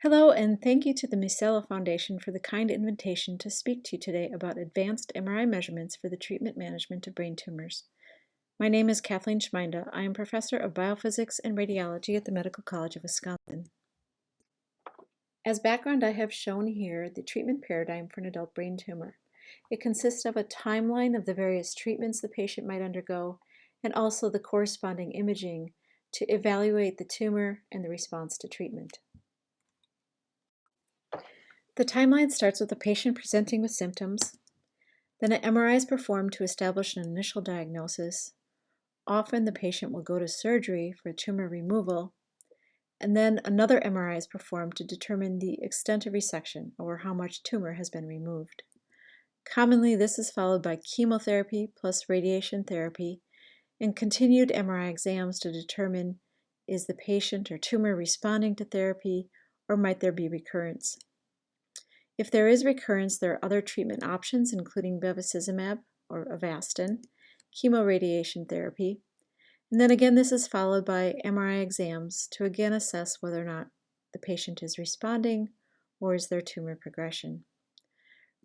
Hello, and thank you to the Misella Foundation for the kind invitation to speak to you today about advanced MRI measurements for the treatment management of brain tumors. My name is Kathleen Schmainda. I am Professor of Biophysics and Radiology at the Medical College of Wisconsin. As background, I have shown here the treatment paradigm for an adult brain tumor. It consists of a timeline of the various treatments the patient might undergo and also the corresponding imaging to evaluate the tumor and the response to treatment. The timeline starts with a patient presenting with symptoms. Then an MRI is performed to establish an initial diagnosis. Often the patient will go to surgery for tumor removal, and then another MRI is performed to determine the extent of resection, or how much tumor has been removed. Commonly, this is followed by chemotherapy plus radiation therapy and continued MRI exams to determine is the patient or tumor responding to therapy, or might there be recurrence. If there is recurrence, there are other treatment options, including Bevacizumab or Avastin, chemoradiation therapy, and then again this is followed by MRI exams to again assess whether or not the patient is responding or is there tumor progression.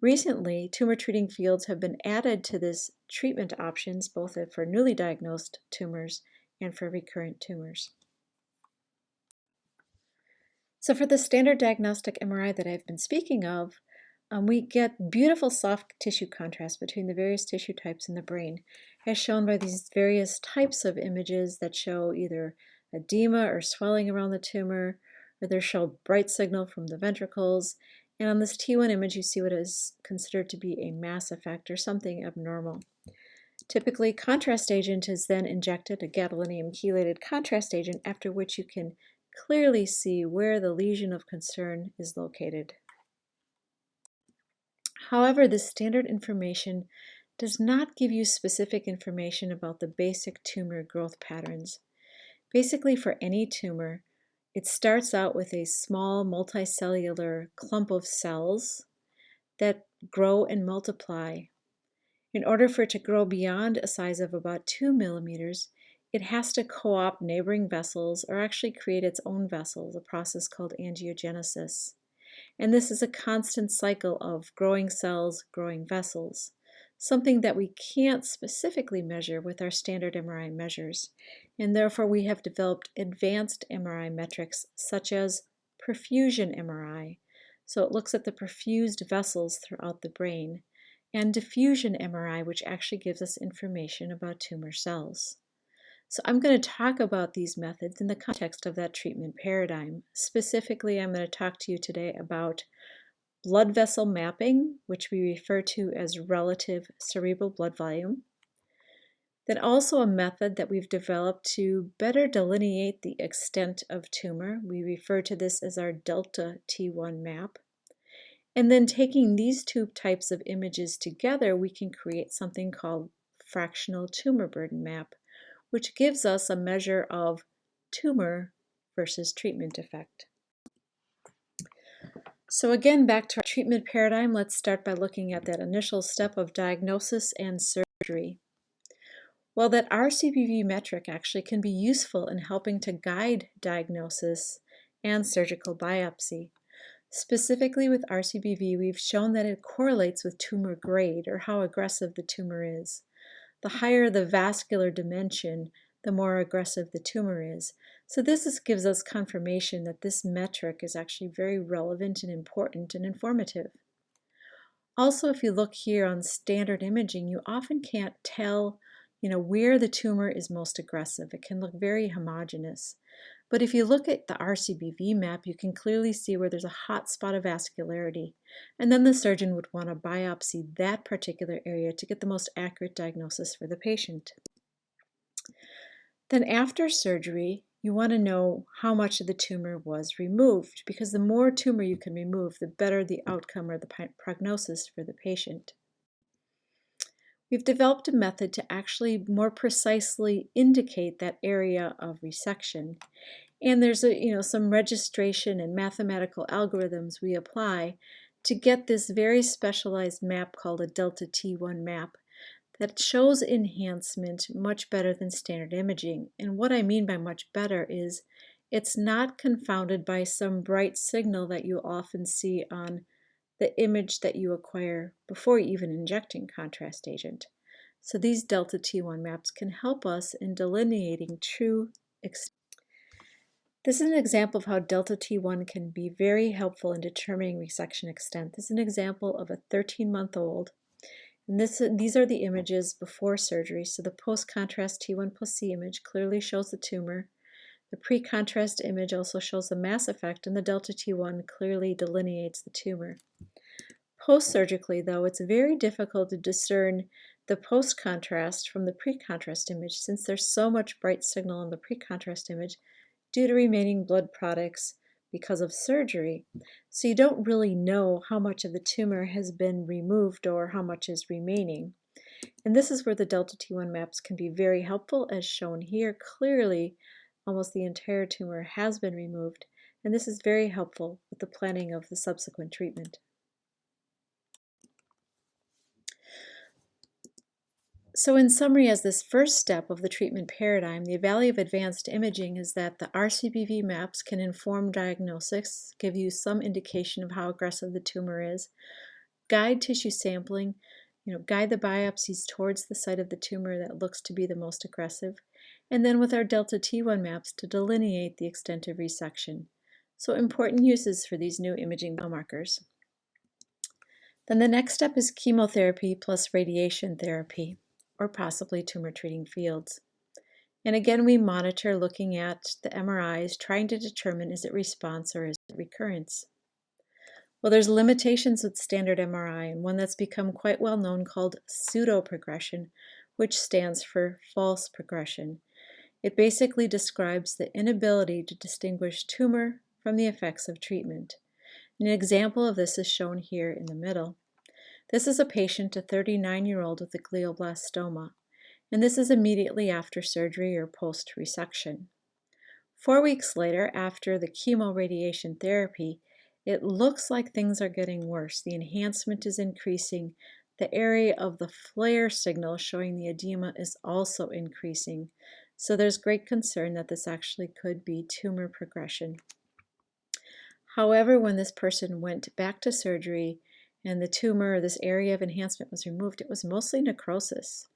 Recently, tumor treating fields have been added to this treatment options, both for newly diagnosed tumors and for recurrent tumors. So for the standard diagnostic MRI that I've been speaking of, we get beautiful soft tissue contrast between the various tissue types in the brain, as shown by these various types of images that show either edema or swelling around the tumor, or they show bright signal from the ventricles. And on this T1 image, you see what is considered to be a mass effect or something abnormal. Typically, contrast agent is then injected, a gadolinium chelated contrast agent, after which you can clearly see where the lesion of concern is located. However, this standard information does not give you specific information about the basic tumor growth patterns. Basically, for any tumor, it starts out with a small multicellular clump of cells that grow and multiply. In order for it to grow beyond a size of about 2 millimeters, it has to co-opt neighboring vessels or actually create its own vessels, a process called angiogenesis. And this is a constant cycle of growing cells, growing vessels, something that we can't specifically measure with our standard MRI measures. And therefore, we have developed advanced MRI metrics such as perfusion MRI. So it looks at the perfused vessels throughout the brain, and diffusion MRI, which actually gives us information about tumor cells. So I'm going to talk about these methods in the context of that treatment paradigm. Specifically, I'm going to talk to you today about blood vessel mapping, which we refer to as relative cerebral blood volume. Then also a method that we've developed to better delineate the extent of tumor. We refer to this as our delta T1 map. And then taking these two types of images together, we can create something called fractional tumor burden map, which gives us a measure of tumor versus treatment effect. So again, back to our treatment paradigm, let's start by looking at that initial step of diagnosis and surgery. Well, that rCBV metric actually can be useful in helping to guide diagnosis and surgical biopsy. Specifically with rCBV, we've shown that it correlates with tumor grade, or how aggressive the tumor is. The higher the vascular dimension, the more aggressive the tumor is. So this gives us confirmation that this metric is actually very relevant and important and informative. Also, if you look here on standard imaging, you often can't tell, where the tumor is most aggressive. It can look very homogeneous. But if you look at the rCBV map, you can clearly see where there's a hot spot of vascularity. And then the surgeon would want to biopsy that particular area to get the most accurate diagnosis for the patient. Then after surgery, you want to know how much of the tumor was removed, because the more tumor you can remove, the better the outcome or the prognosis for the patient. We've developed a method to actually more precisely indicate that area of resection. And there's some registration and mathematical algorithms we apply to get this very specialized map called a delta T1 map that shows enhancement much better than standard imaging. And what I mean by much better is it's not confounded by some bright signal that you often see on the image that you acquire before even injecting contrast agent. So these delta T1 maps can help us in delineating true extent. This is an example of how delta T1 can be very helpful in determining resection extent. This is an example of a 13-month-old. And these are the images before surgery. So the post-contrast T1 plus C image clearly shows the tumor. The pre-contrast image also shows the mass effect, and the delta T1 clearly delineates the tumor. Post-surgically, though, it's very difficult to discern the post-contrast from the pre-contrast image since there's so much bright signal in the pre-contrast image due to remaining blood products because of surgery. So you don't really know how much of the tumor has been removed or how much is remaining. And this is where the delta T1 maps can be very helpful, as shown here. Clearly, almost the entire tumor has been removed, and this is very helpful with the planning of the subsequent treatment. So in summary, as this first step of the treatment paradigm, the value of advanced imaging is that the rCBV maps can inform diagnosis, give you some indication of how aggressive the tumor is, guide tissue sampling, guide the biopsies towards the site of the tumor that looks to be the most aggressive, and then with our delta T1 maps to delineate the extent of resection. So important uses for these new imaging biomarkers. Then the next step is chemotherapy plus radiation therapy, or possibly tumor treating fields. And again, we monitor looking at the MRIs, trying to determine is it response or is it recurrence. Well, there's limitations with standard MRI, and one that's become quite well known called pseudo-progression, which stands for false progression. It basically describes the inability to distinguish tumor from the effects of treatment. An example of this is shown here in the middle. This is a patient, a 39-year-old with a glioblastoma, and this is immediately after surgery or post-resection. 4 weeks later, after the chemoradiation therapy, it looks like things are getting worse. The enhancement is increasing. The area of the flare signal showing the edema is also increasing. So there's great concern that this actually could be tumor progression. However, when this person went back to surgery and the tumor, this area of enhancement was removed, it was mostly necrosis.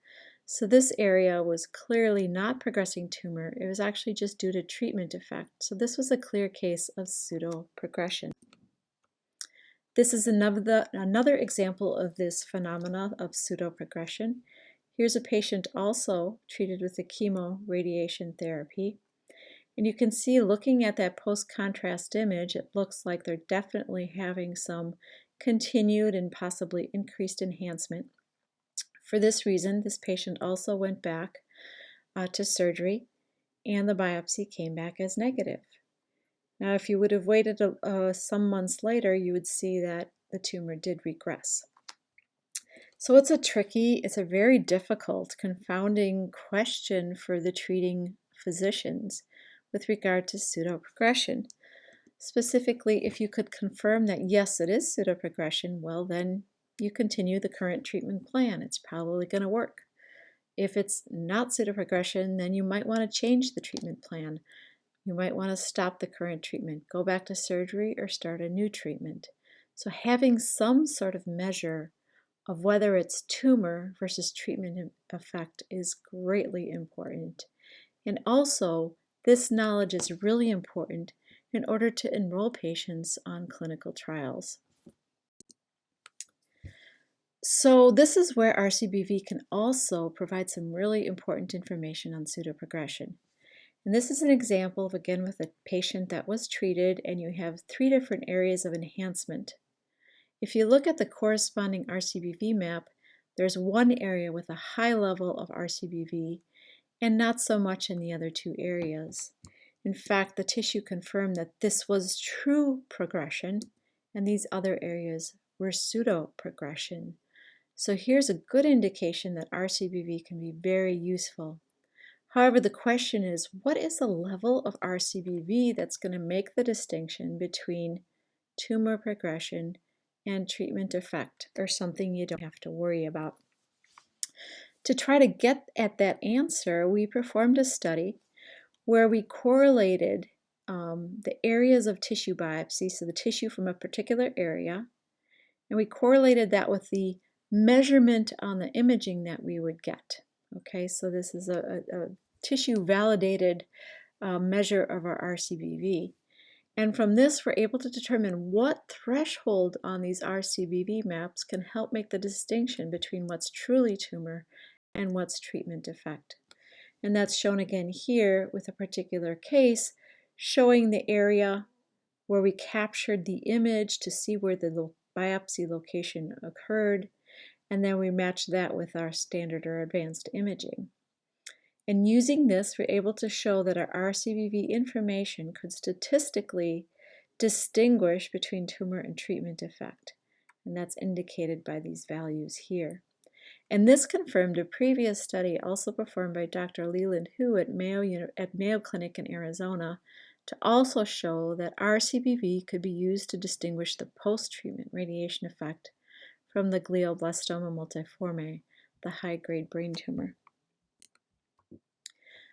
So this area was clearly not progressing tumor. It was actually just due to treatment effect. So this was a clear case of pseudo-progression. This is another example of this phenomena of pseudo-progression. Here's a patient also treated with the chemoradiation therapy. And you can see, looking at that post-contrast image, it looks like they're definitely having some continued and possibly increased enhancement. For this reason, this patient also went back to surgery, and the biopsy came back as negative. Now, if you would have waited some months later, you would see that the tumor did regress. So it's a very difficult, confounding question for the treating physicians with regard to pseudoprogression. Specifically, if you could confirm that yes, it is pseudoprogression, well, then you continue the current treatment plan. It's probably going to work. If it's not pseudoprogression, then you might want to change the treatment plan. You might want to stop the current treatment, go back to surgery, or start a new treatment. So having some sort of measure of whether it's tumor versus treatment effect is greatly important. And also, this knowledge is really important in order to enroll patients on clinical trials. So this is where rCBV can also provide some really important information on pseudoprogression. And this is an example of, again, with a patient that was treated, and you have 3 different areas of enhancement. If you look at the corresponding rCBV map, there's one area with a high level of rCBV and not so much in the other 2 areas. In fact, the tissue confirmed that this was true progression, and these other areas were pseudo-progression. So here's a good indication that rCBV can be very useful. However, the question is, what is the level of rCBV that's going to make the distinction between tumor progression and treatment effect, or something you don't have to worry about? To try to get at that answer, we performed a study where we correlated the areas of tissue biopsy, so the tissue from a particular area, and we correlated that with the measurement on the imaging that we would get. Okay, so this is a tissue validated measure of our rCBV. And from this, we're able to determine what threshold on these rCBV maps can help make the distinction between what's truly tumor and what's treatment effect. And that's shown again here with a particular case showing the area where we captured the image to see where the biopsy location occurred, and then we matched that with our standard or advanced imaging. And using this, we're able to show that our rCBV information could statistically distinguish between tumor and treatment effect. And that's indicated by these values here. And this confirmed a previous study also performed by Dr. Leland Hu at Mayo Clinic in Arizona to also show that rCBV could be used to distinguish the post-treatment radiation effect from the glioblastoma multiforme, the high-grade brain tumor.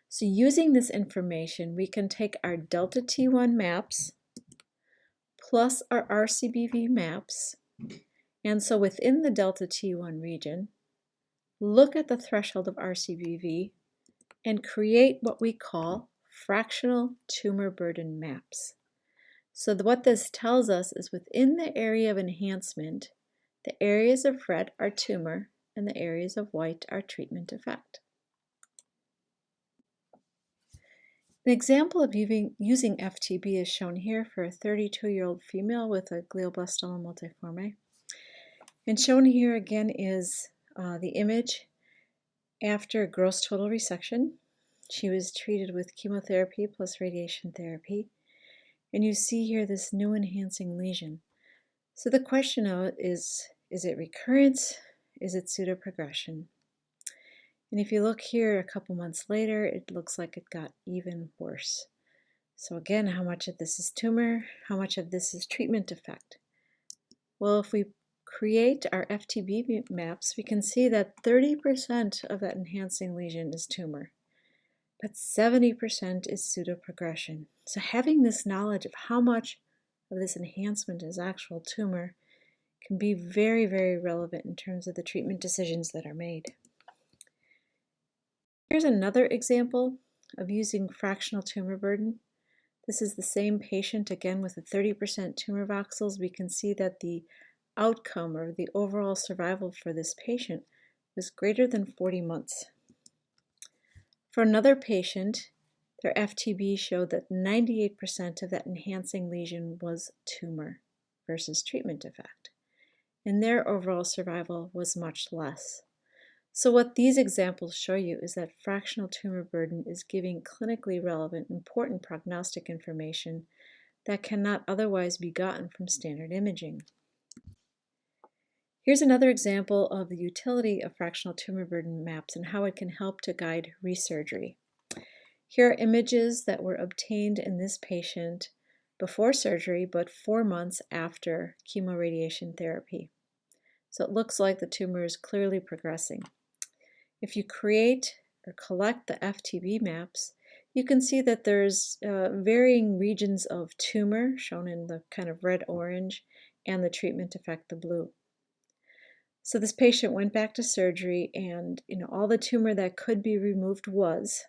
So using this information, we can take our delta T1 maps plus our rCBV maps, and so within the delta T1 region, look at the threshold of rCBV and create what we call fractional tumor burden maps. So what this tells us is within the area of enhancement, the areas of red are tumor and the areas of white are treatment effect. An example of using FTB is shown here for a 32-year-old female with a glioblastoma multiforme. And shown here again is the image after gross total resection. She was treated with chemotherapy plus radiation therapy. And you see here this new enhancing lesion. So the question is it recurrence? Is it pseudo-progression? And if you look here a couple months later, it looks like it got even worse. So again, how much of this is tumor? How much of this is treatment effect? Well, if we create our FTB maps, we can see that 30% of that enhancing lesion is tumor, but 70% is pseudo-progression. So having this knowledge of how much of this enhancement is actual tumor can be very, very relevant in terms of the treatment decisions that are made. Here's another example of using fractional tumor burden. This is the same patient, again with a 30% tumor voxels. We can see that the outcome or the overall survival for this patient was greater than 40 months. For another patient, their FTB showed that 98% of that enhancing lesion was tumor versus treatment effect, and their overall survival was much less. So what these examples show you is that fractional tumor burden is giving clinically relevant, important prognostic information that cannot otherwise be gotten from standard imaging. Here's another example of the utility of fractional tumor burden maps and how it can help to guide resurgery. Here are images that were obtained in this patient before surgery, but 4 months after chemoradiation therapy. So it looks like the tumor is clearly progressing. If you create or collect the FTB maps, you can see that there's varying regions of tumor, shown in the kind of red-orange, and the treatment effect, the blue. So this patient went back to surgery, and all the tumor that could be removed was.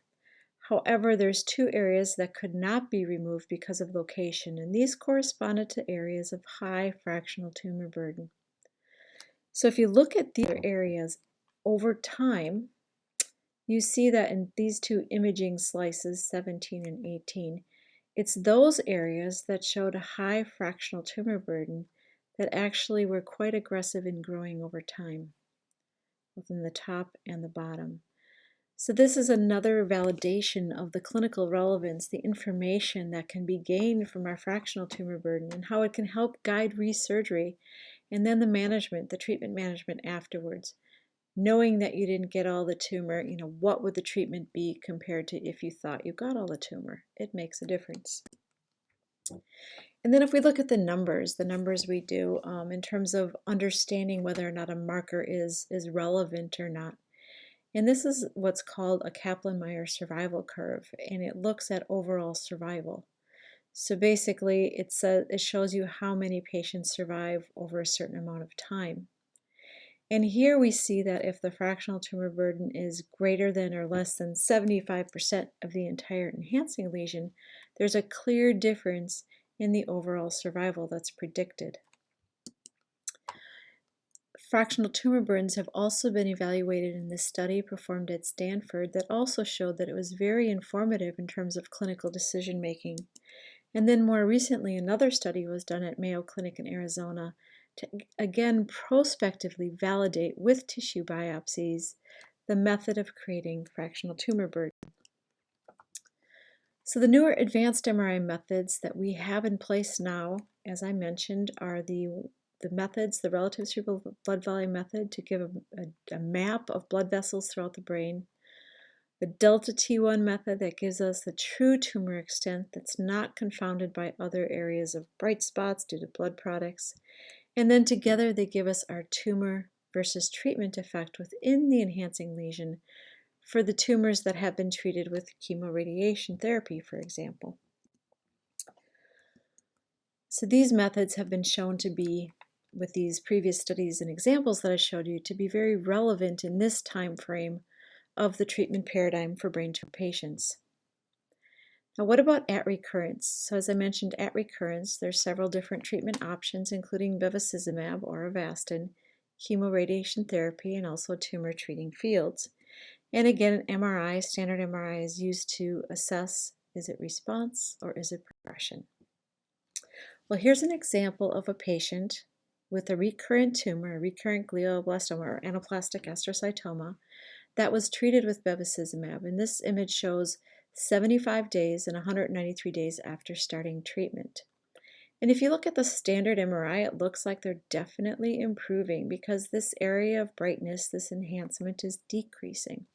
However, there's 2 areas that could not be removed because of location, and these corresponded to areas of high fractional tumor burden. So if you look at these areas over time, you see that in these 2 imaging slices, 17 and 18, it's those areas that showed a high fractional tumor burden that actually were quite aggressive in growing over time, both in the top and the bottom. So this is another validation of the clinical relevance, the information that can be gained from our fractional tumor burden and how it can help guide resurgery and then the management, the treatment management afterwards. Knowing that you didn't get all the tumor, what would the treatment be compared to if you thought you got all the tumor? It makes a difference. And then if we look at the numbers we do in terms of understanding whether or not a marker is relevant or not. And this is what's called a Kaplan-Meier survival curve, and it looks at overall survival. So basically, it shows you how many patients survive over a certain amount of time. And here we see that if the fractional tumor burden is greater than or less than 75% of the entire enhancing lesion, there's a clear difference in the overall survival that's predicted. Fractional tumor burdens have also been evaluated in this study performed at Stanford that also showed that it was very informative in terms of clinical decision making. And then more recently, another study was done at Mayo Clinic in Arizona to again prospectively validate with tissue biopsies the method of creating fractional tumor burden. So the newer advanced MRI methods that we have in place now, as I mentioned, are the methods, the relative cerebral blood volume method to give a map of blood vessels throughout the brain, the delta T1 method that gives us the true tumor extent that's not confounded by other areas of bright spots due to blood products, and then together they give us our tumor versus treatment effect within the enhancing lesion for the tumors that have been treated with chemoradiation therapy, for example. So these methods have been shown to be, with these previous studies and examples that I showed you, to be very relevant in this time frame of the treatment paradigm for brain tumor patients. Now, what about at recurrence? So as I mentioned, at recurrence, there's several different treatment options, including Bevacizumab or Avastin, chemoradiation therapy, and also tumor treating fields. And again, an MRI, standard MRI, is used to assess, is it response or is it progression? Well, here's an example of a patient with a recurrent tumor, a recurrent glioblastoma or anaplastic astrocytoma, that was treated with Bevacizumab. And this image shows 75 days and 193 days after starting treatment. And if you look at the standard MRI, it looks like they're definitely improving because this area of brightness, this enhancement, is decreasing.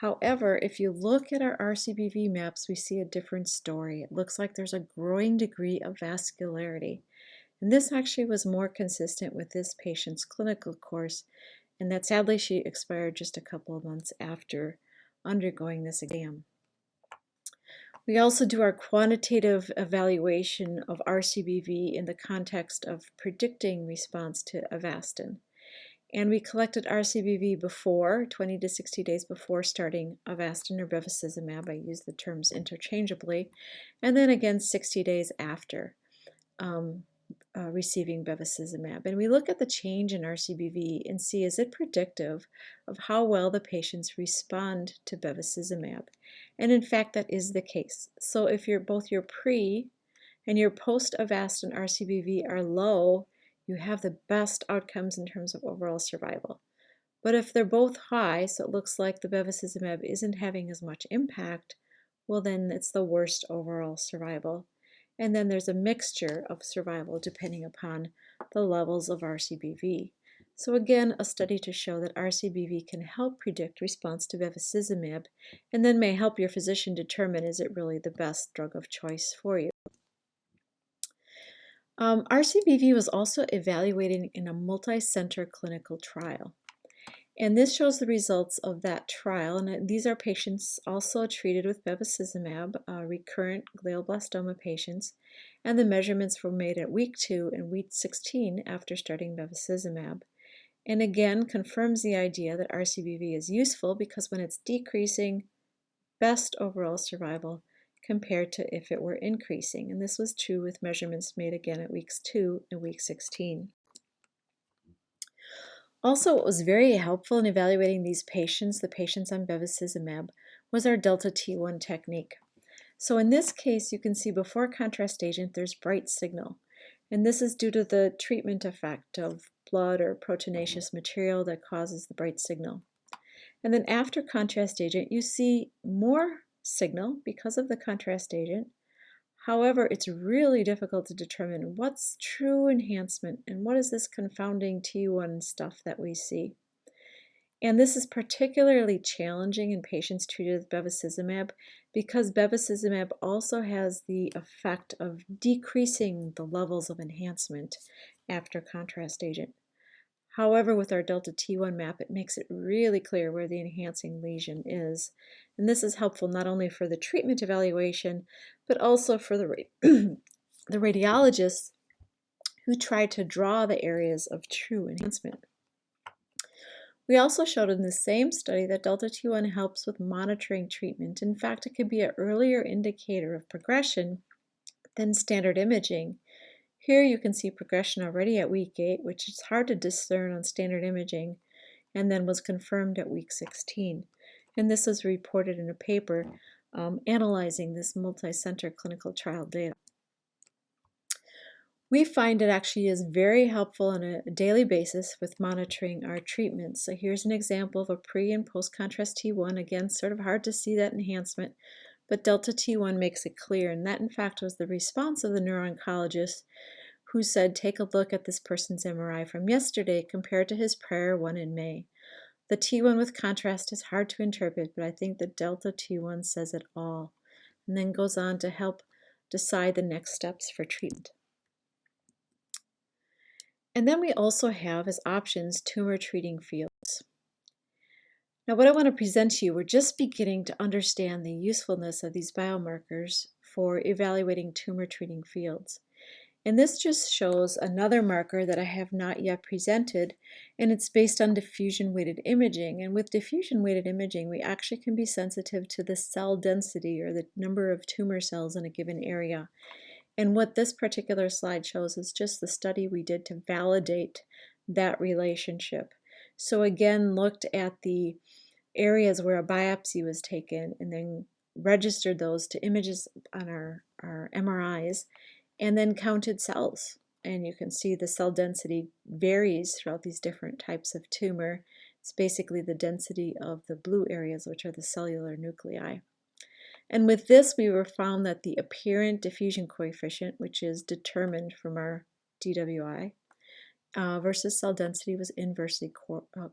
However, if you look at our rCBV maps, we see a different story. It looks like there's a growing degree of vascularity. And this actually was more consistent with this patient's clinical course, and that sadly she expired just a couple of months after undergoing this exam. We also do our quantitative evaluation of rCBV in the context of predicting response to Avastin. And we collected rCBV before, 20 to 60 days before starting Avastin or Bevacizumab. I use the terms interchangeably. And then again, 60 days after receiving Bevacizumab. And we look at the change in rCBV and see, is it predictive of how well the patients respond to Bevacizumab? And in fact, that is the case. So if both your pre and your post-Avastin rCBV are low, you have the best outcomes in terms of overall survival. But if they're both high, so it looks like the Bevacizumab isn't having as much impact, well then it's the worst overall survival. And then there's a mixture of survival depending upon the levels of rCBV. So again, a study to show that rCBV can help predict response to Bevacizumab and then may help your physician determine, is it really the best drug of choice for you. rCBV was also evaluated in a multi-center clinical trial. And this shows the results of that trial. And these are patients also treated with Bevacizumab, recurrent glioblastoma patients. And the measurements were made at week 2 and week 16 after starting Bevacizumab. And again, confirms the idea that rCBV is useful because when it's decreasing, best overall survival compared to if it were increasing. And this was true with measurements made again at weeks 2 and week 16. Also, what was very helpful in evaluating these patients, the patients on Bevacizumab, was our delta T1 technique. So in this case, you can see before contrast agent, there's bright signal. And this is due to the treatment effect of blood or proteinaceous material that causes the bright signal. And then after contrast agent, you see more signal because of the contrast agent. However, it's really difficult to determine what's true enhancement and what is this confounding T1 stuff that we see. And this is particularly challenging in patients treated with Bevacizumab because Bevacizumab also has the effect of decreasing the levels of enhancement after contrast agent. However, with our delta T1 map, it makes it really clear where the enhancing lesion is. And this is helpful not only for the treatment evaluation, but also for the, the radiologists who try to draw the areas of true enhancement. We also showed in the same study that delta T1 helps with monitoring treatment. In fact, it could be an earlier indicator of progression than standard imaging. Here you can see progression already at week 8, which is hard to discern on standard imaging, and then was confirmed at week 16. And this was reported in a paper analyzing this multi-center clinical trial data. We find it actually is very helpful on a daily basis with monitoring our treatments. So here's an example of a pre and post contrast T1. Again, sort of hard to see that enhancement, but delta T1 makes it clear. And that in fact was the response of the neuro-oncologist who said, take a look at this person's MRI from yesterday compared to his prior one in May. The T1 with contrast is hard to interpret, but I think the delta T1 says it all, and then goes on to help decide the next steps for treatment. And then we also have as options tumor treating fields. Now what I want to present to you, we're just beginning to understand the usefulness of these biomarkers for evaluating tumor treating fields. And this just shows another marker that I have not yet presented, and it's based on diffusion weighted imaging. And with diffusion weighted imaging, we actually can be sensitive to the cell density or the number of tumor cells in a given area. And what this particular slide shows is just the study we did to validate that relationship. So again, looked at the areas where a biopsy was taken and then registered those to images on our MRIs, and then counted cells. And you can see the cell density varies throughout these different types of tumor. It's basically the density of the blue areas, which are the cellular nuclei. And with this, we were found that the apparent diffusion coefficient, which is determined from our DWI, versus cell density was inversely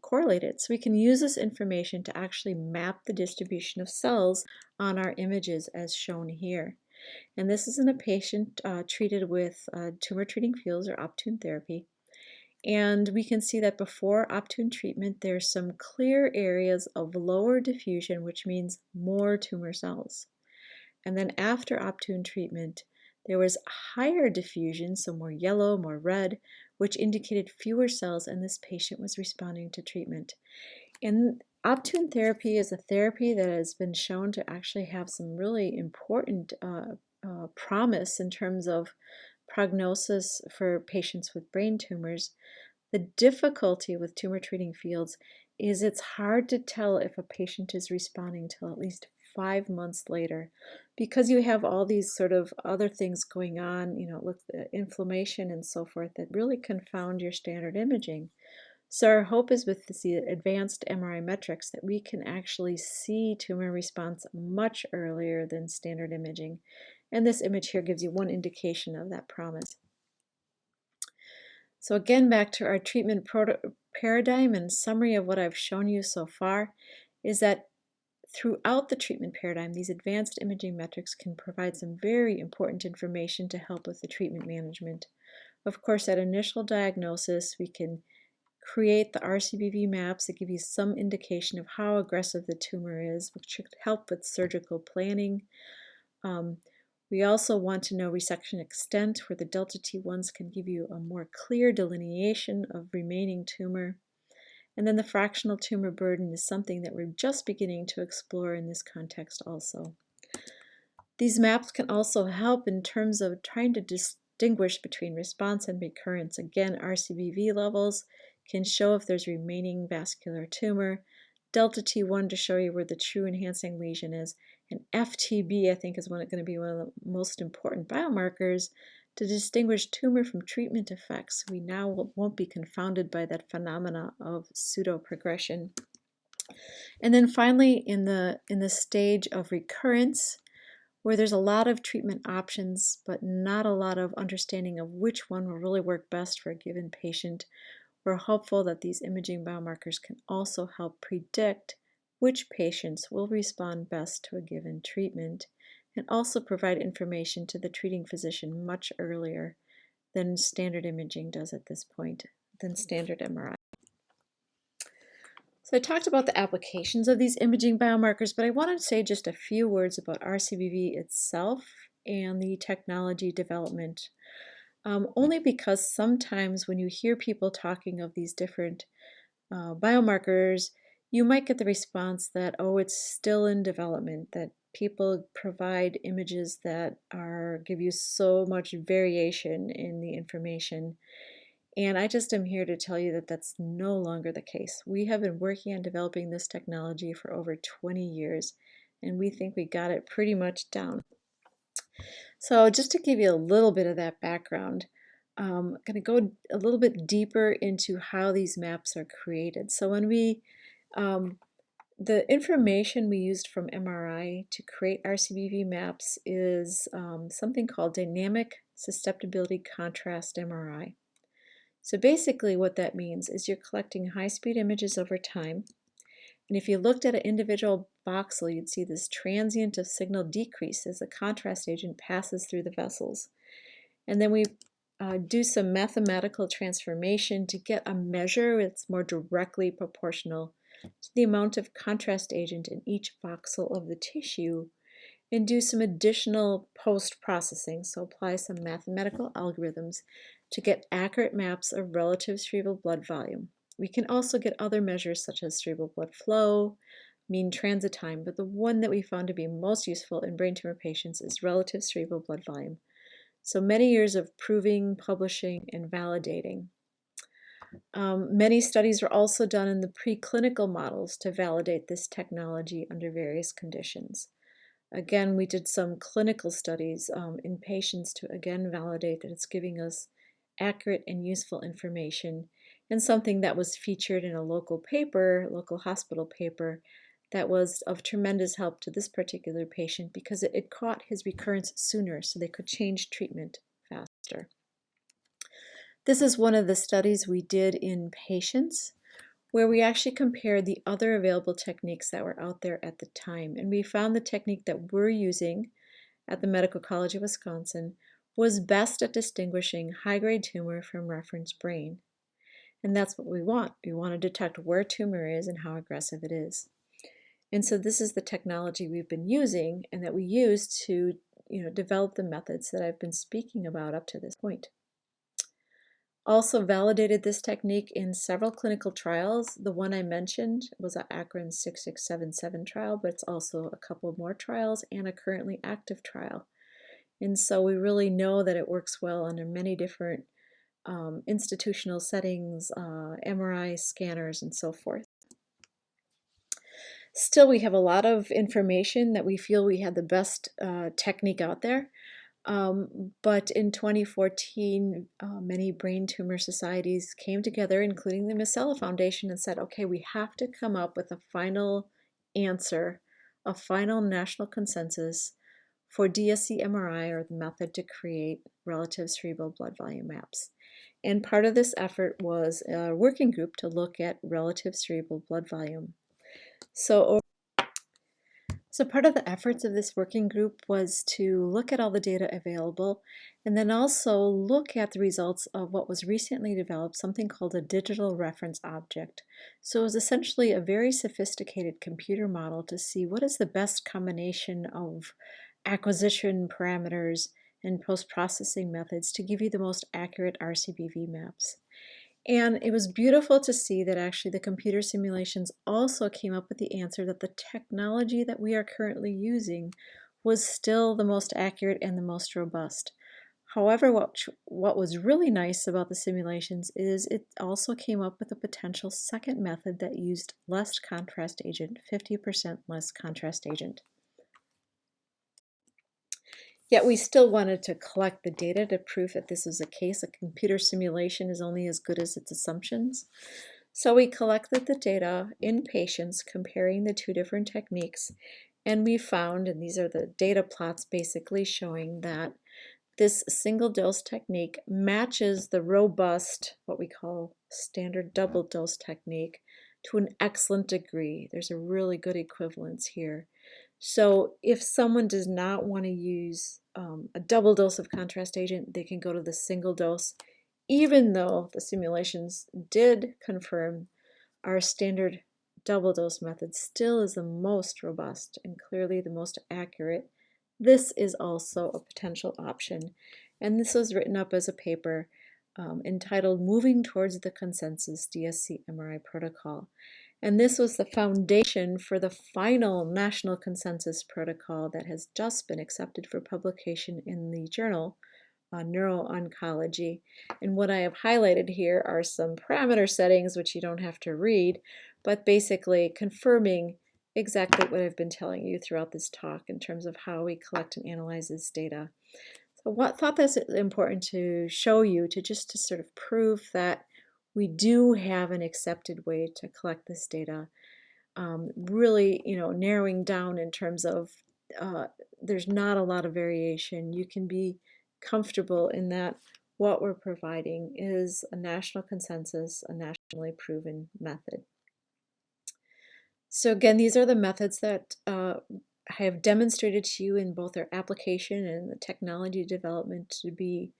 correlated. So we can use this information to actually map the distribution of cells on our images as shown here. And this is in a patient treated with tumor treating fields or Optune therapy. And we can see that before Optune treatment, there's some clear areas of lower diffusion, which means more tumor cells. And then after Optune treatment, there was higher diffusion, so more yellow, more red, which indicated fewer cells, and this patient was responding to treatment. And Optune therapy is a therapy that has been shown to actually have some really important promise in terms of prognosis for patients with brain tumors. The difficulty with tumor treating fields is it's hard to tell if a patient is responding till at least 5 months later, because you have all these sort of other things going on, with the inflammation and so forth, that really confound your standard imaging. So our hope is with the advanced MRI metrics that we can actually see tumor response much earlier than standard imaging. And this image here gives you one indication of that promise. So again, back to our treatment paradigm, and summary of what I've shown you so far is that throughout the treatment paradigm, these advanced imaging metrics can provide some very important information to help with the treatment management. Of course, at initial diagnosis, we can create the rCBV maps that give you some indication of how aggressive the tumor is, which should help with surgical planning. We also want to know resection extent, where the delta T1s can give you a more clear delineation of remaining tumor. And then the fractional tumor burden is something that we're just beginning to explore in this context also. These maps can also help in terms of trying to distinguish between response and recurrence. Again, rCBV levels can show if there's remaining vascular tumor, delta T1 to show you where the true enhancing lesion is, and FTB I think is going to be one of the most important biomarkers to distinguish tumor from treatment effects. We now won't be confounded by that phenomena of pseudo-progression. And then finally, in the stage of recurrence, where there's a lot of treatment options, but not a lot of understanding of which one will really work best for a given patient, we're hopeful that these imaging biomarkers can also help predict which patients will respond best to a given treatment, and also provide information to the treating physician much earlier than standard imaging does at this point, than standard MRI. So I talked about the applications of these imaging biomarkers, but I want to say just a few words about rCBV itself and the technology development. Only because sometimes when you hear people talking of these different biomarkers, you might get the response that, oh, it's still in development, that people provide images that give you so much variation in the information. And I just am here to tell you that that's no longer the case. We have been working on developing this technology for over 20 years, and we think we got it pretty much down. So just to give you a little bit of that background, I'm going to go a little bit deeper into how these maps are created. So when the information we used from MRI to create rCBV maps is something called dynamic susceptibility contrast MRI. So basically what that means is you're collecting high-speed images over time. And if you looked at an individual voxel, you'd see this transient of signal decrease as the contrast agent passes through the vessels. And then we do some mathematical transformation to get a measure that's more directly proportional to the amount of contrast agent in each voxel of the tissue, and do some additional post-processing, so apply some mathematical algorithms to get accurate maps of relative cerebral blood volume. We can also get other measures such as cerebral blood flow, mean transit time, but the one that we found to be most useful in brain tumor patients is relative cerebral blood volume. So many years of proving, publishing, and validating. Many studies were also done in the preclinical models to validate this technology under various conditions. Again, we did some clinical studies in patients to again validate that it's giving us accurate and useful information, and something that was featured in a local hospital paper, that was of tremendous help to this particular patient because it caught his recurrence sooner, so they could change treatment faster. This is one of the studies we did in patients where we actually compared the other available techniques that were out there at the time. And we found the technique that we're using at the Medical College of Wisconsin was best at distinguishing high-grade tumor from reference brain. And that's what we want. We want to detect where tumor is and how aggressive it is. And so this is the technology we've been using and that we use to develop the methods that I've been speaking about up to this point. Also validated this technique in several clinical trials. The one I mentioned was an ACRIN 6677 trial, but it's also a couple more trials and a currently active trial. And so we really know that it works well under many different institutional settings, MRI scanners, and so forth. Still, we have a lot of information that we feel we had the best technique out there. But in 2014, many brain tumor societies came together, including the Micella Foundation, and said, okay, we have to come up with a final answer, a final national consensus for DSC-MRI, or the method to create relative cerebral blood volume maps. And part of this effort was a working group to look at relative cerebral blood volume. So part of the efforts of this working group was to look at all the data available and then also look at the results of what was recently developed, something called a digital reference object. So it was essentially a very sophisticated computer model to see what is the best combination of acquisition parameters and post-processing methods to give you the most accurate rCBV maps. And it was beautiful to see that actually the computer simulations also came up with the answer that the technology that we are currently using was still the most accurate and the most robust. However, what was really nice about the simulations is it also came up with a potential second method that used less contrast agent, 50% less contrast agent. Yet we still wanted to collect the data to prove that this was the case. A computer simulation is only as good as its assumptions. So we collected the data in patients comparing the two different techniques, and we found, and these are the data plots basically showing that this single dose technique matches the robust, what we call standard double dose technique, to an excellent degree. There's a really good equivalence here. So if someone does not want to use a double dose of contrast agent, they can go to the single dose, even though the simulations did confirm our standard double dose method still is the most robust and clearly the most accurate, this is also a potential option. And this was written up as a paper entitled Moving Towards the Consensus DSC-MRI Protocol. And this was the foundation for the final national consensus protocol that has just been accepted for publication in the journal Neuro-Oncology. And what I have highlighted here are some parameter settings, which you don't have to read, but basically confirming exactly what I've been telling you throughout this talk in terms of how we collect and analyze this data. So thought that's important to show you, to sort of prove that we do have an accepted way to collect this data. Really, narrowing down in terms of there's not a lot of variation. You can be comfortable in that what we're providing is a national consensus, a nationally proven method. So again, these are the methods that I have demonstrated to you in both their application and the technology development to be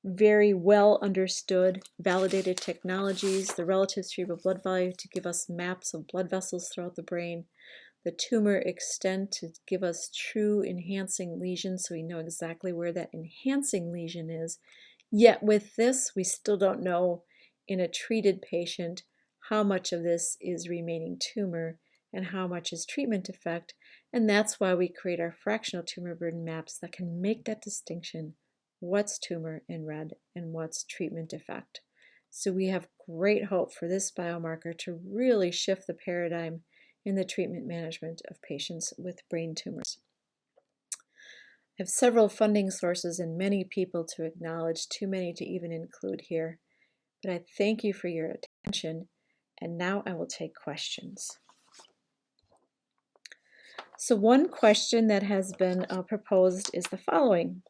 very well understood, validated technologies, the relative cerebral blood volume to give us maps of blood vessels throughout the brain, the tumor extent to give us true enhancing lesions so we know exactly where that enhancing lesion is. Yet with this, we still don't know in a treated patient how much of this is remaining tumor and how much is treatment effect. And that's why we create our fractional tumor burden maps that can make that distinction. What's tumor in red and what's treatment effect. So we have great hope for this biomarker to really shift the paradigm in the treatment management of patients with brain tumors. I have several funding sources and many people to acknowledge, too many to even include here. But I thank you for your attention, and now I will take questions. So one question that has been proposed is the following.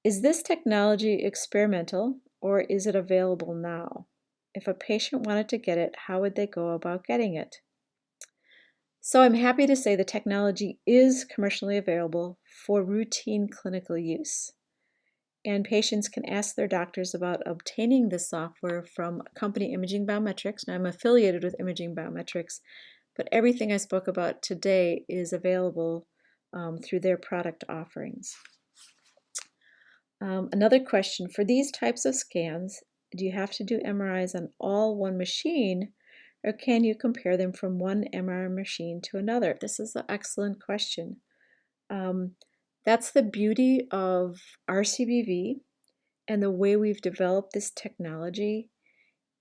Is this technology experimental, or is it available now? If a patient wanted to get it, how would they go about getting it? So I'm happy to say the technology is commercially available for routine clinical use. And patients can ask their doctors about obtaining the software from company Imaging Biometrics. Now I'm affiliated with Imaging Biometrics, but everything I spoke about today is available through their product offerings. Another question, for these types of scans, do you have to do MRIs on all one machine, or can you compare them from one MRI machine to another? This is an excellent question. That's the beauty of rCBV and the way we've developed this technology,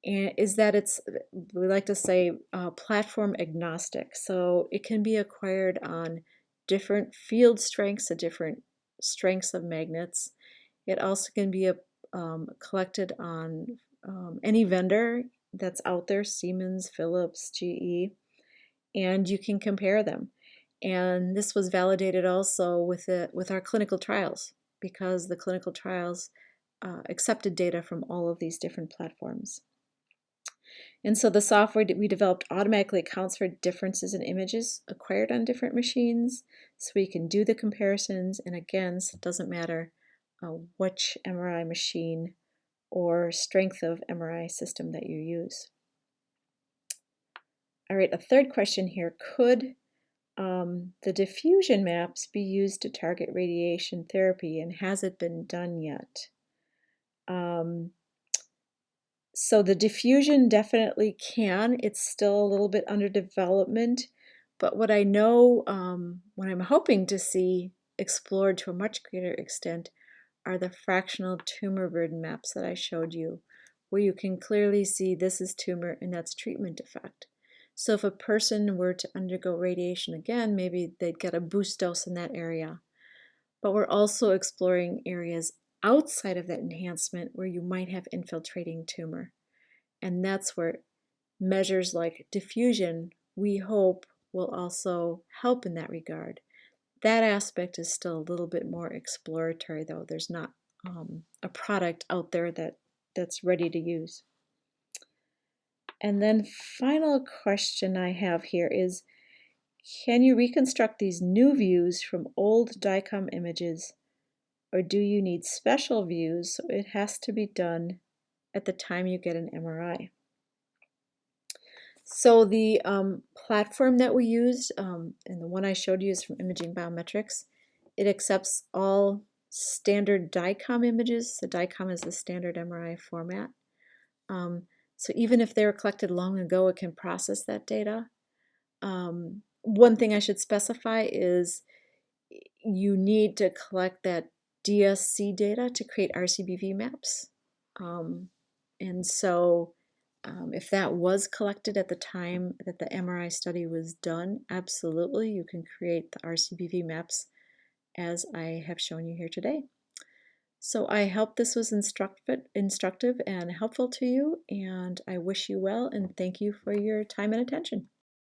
and is that it's, we like to say, platform agnostic. So it can be acquired on different field strengths, different strengths of magnets. It also can be collected on any vendor that's out there, Siemens, Philips, GE, and you can compare them. And this was validated also with our clinical trials, because the clinical trials accepted data from all of these different platforms. And so the software that we developed automatically accounts for differences in images acquired on different machines, so we can do the comparisons. And again, so it doesn't matter which MRI machine or strength of MRI system that you use. All right, a third question here. Could the diffusion maps be used to target radiation therapy, and has it been done yet? So the diffusion definitely can. It's still a little bit under development, but what I know, what I'm hoping to see explored to a much greater extent are the fractional tumor burden maps that I showed you, where you can clearly see this is tumor and that's treatment effect. So if a person were to undergo radiation again, maybe they'd get a boost dose in that area. But we're also exploring areas outside of that enhancement where you might have infiltrating tumor. And that's where measures like diffusion, we hope, will also help in that regard. That aspect is still a little bit more exploratory, though. There's not a product out there that's ready to use. And then final question I have here is, can you reconstruct these new views from old DICOM images, or do you need special views so it has to be done at the time you get an MRI? So the platform that we used, and the one I showed you is from Imaging Biometrics. It accepts all standard DICOM images. The DICOM is the standard MRI format. So even if they were collected long ago, it can process that data. One thing I should specify is you need to collect that DSC data to create rCBV maps. And so if that was collected at the time that the MRI study was done, absolutely, you can create the rCBV maps as I have shown you here today. So I hope this was instructive and helpful to you, and I wish you well and thank you for your time and attention.